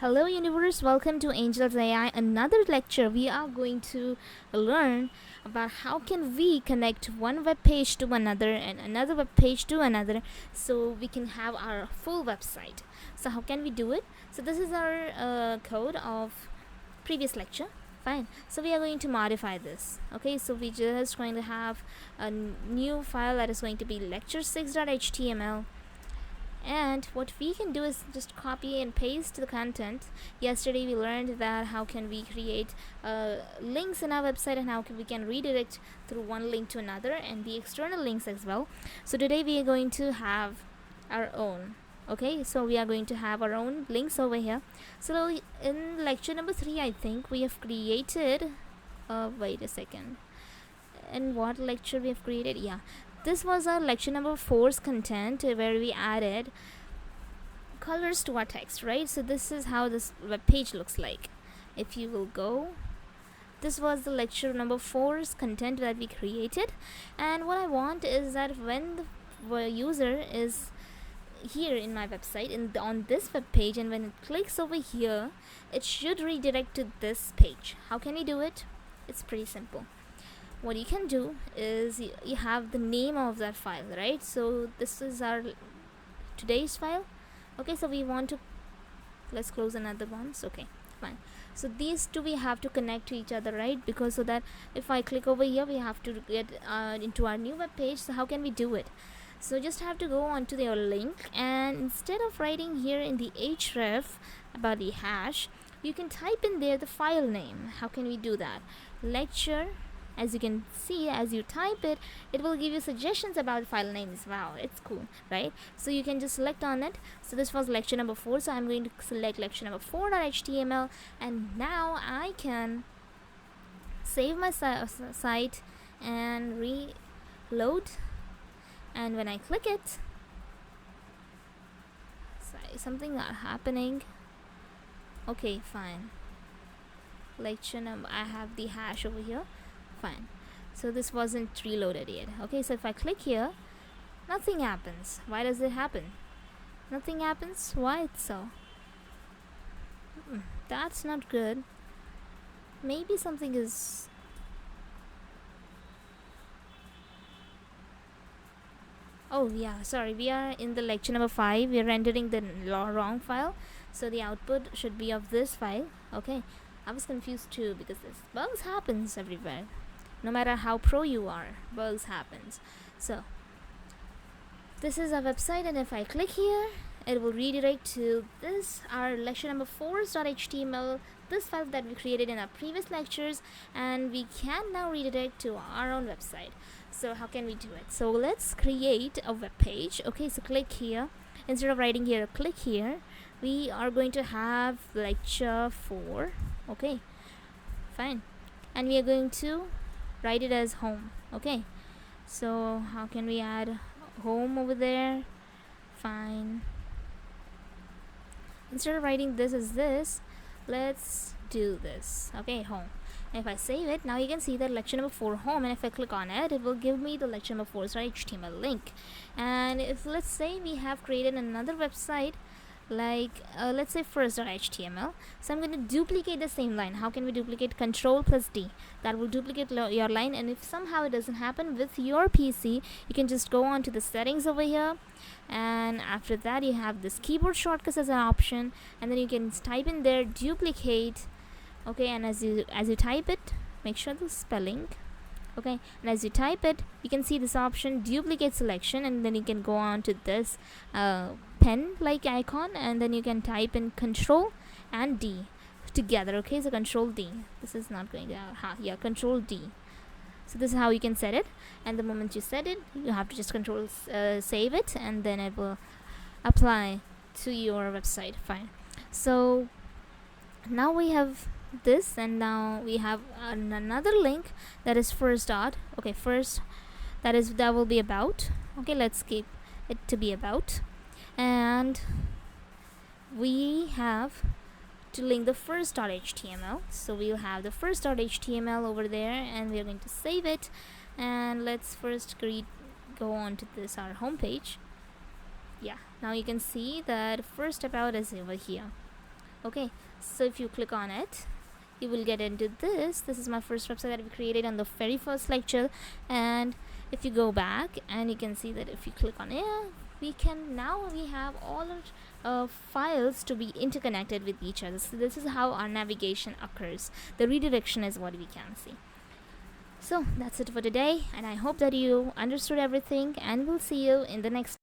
Hello universe, welcome to Angels AI, another lecture. We are going to learn about how can we connect one web page to another and another web page to another so we can have our full website. So how can we do it? So this is our code of previous lecture. Fine. So we are going to modify this. Okay, so we just going to have a new file that is going to be lecture6.html, and what we can do is just copy and paste the content. Yesterday we learned that how can we create links in our website and how we can redirect through one link to another and the external links as well. So today we are going to have our own. Okay, so we are going to have our own links over here. So in lecture number 3, I think we have created wait a second, in what lecture we have created, yeah, this was our lecture number 4's content, where we added colors to our text, right? So this is how this web page looks like. If you will go, this was the lecture number 4's content that we created, and what I want is that when the user is here in my website on this web page, and when it clicks over here, it should redirect to this page. How can we do it? It's pretty simple. What you can do is you have the name of that file, right? So this is our today's file. Okay, so we want to, let's close another ones. Okay, fine. So these two we have to connect to each other, right? Because so that if I click over here, we have to get into our new web page. So how can we do it? So just have to go onto your link, and instead of writing here in the href about the hash, you can type in there the file name. How can we do that? Lecture, as you can see, as you type it, it will give you suggestions about file names. Wow, it's cool, right? So you can just select on it. So this was lecture number 4, so I'm going to select lecture number 4.html, and now I can save my site and reload. And when I click it, something not happening. Okay, fine. Lecture number, I have the hash over here. Fine. So this wasn't reloaded yet. Okay, so if I click here, nothing happens. Why does it happen? Nothing happens. Why it's so? That's not good. Maybe something is... Oh yeah, sorry, we are in the lecture number 5. We are rendering the wrong file, so the output should be of this file. Okay, I was confused too, because this bugs happens everywhere. No matter how pro you are, bugs happens. So this is our website, and if I click here, it will redirect to this, our lecture number 4.html, this file that we created in our previous lectures, and we can now redirect to our own website. So how can we do it? So let's create a web page. Okay, so click here. Instead of writing here, click here. We are going to have lecture 4. Okay, fine. And we are going to write it as home. Okay, so how can we add home over there? Fine. Instead of writing this as this, let's do this. Okay, home. And if I save it, now you can see that lecture number 4 home, and if I click on it, it will give me the lecture number 4's HTML link. And if, let's say, we have created another website, like let's say first.html, so I'm going to duplicate the same line. How can we duplicate? Control plus D, that will duplicate your line. And if somehow it doesn't happen with your PC, you can just go on to the settings over here, and after that you have this keyboard shortcuts as an option, and then you can type in there duplicate. Okay, and as you type it, make sure the spelling. Okay, and as you type it, you can see this option duplicate selection, and then you can go on to this pen like icon, and then you can type in control and D together. Okay, so control D, this is not going to control D. So this is how you can set it, and the moment you set it, you have to just control save it, and then it will apply to your website. Fine. So now we have this, and now we have another link that is first that will be about. Okay, let's keep it to be about, and we have to link the first.html. So we'll have the first.html over there, and we're going to save it. And let's first go on to this, our homepage. Yeah, now you can see that first about is over here. Okay, so if you click on it, you will get into this is my first website that we created on the very first lecture. And if you go back, and you can see that if you click on it, we have all our files to be interconnected with each other. So this is how our navigation occurs. The redirection is what we can see. So that's it for today, and I hope that you understood everything, and we'll see you in the next